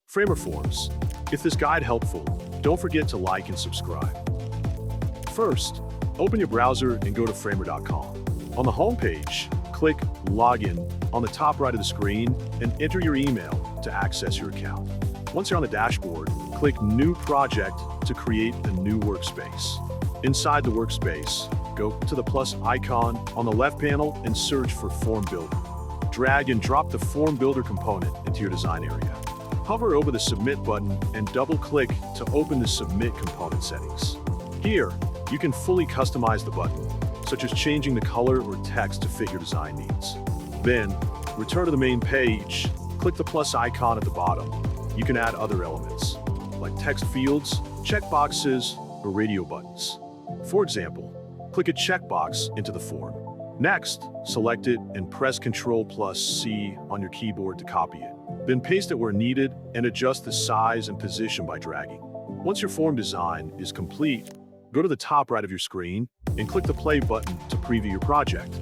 Framer forms. If this guide helpful, don't forget to like and subscribe. First, open your browser and go to 𝗕𝗲𝗀𝗀𝗀. On the home page, click Login on the top right of the screen and enter your email to access your account. Once you're on the dashboard, click New Project to create a new workspace. Inside the workspace, go to the plus icon on the left panel and search for Form Builder. Drag and drop the Form Builder component into your design area. Hover over the Submit button and double-click to open the Submit component settings. Here, you can fully customize the button, such as changing the color or text to fit your design needs. Then, return to the main page, click the plus icon at the bottom. You can add other elements, like text fields, checkboxes, or radio buttons. For example, click a checkbox into the form. Next, select it and press Ctrl+C on your keyboard to copy it. Then paste it where needed and adjust the size and position by dragging. Once your form design is complete, go to the top right of your screen and click the play button to preview your project.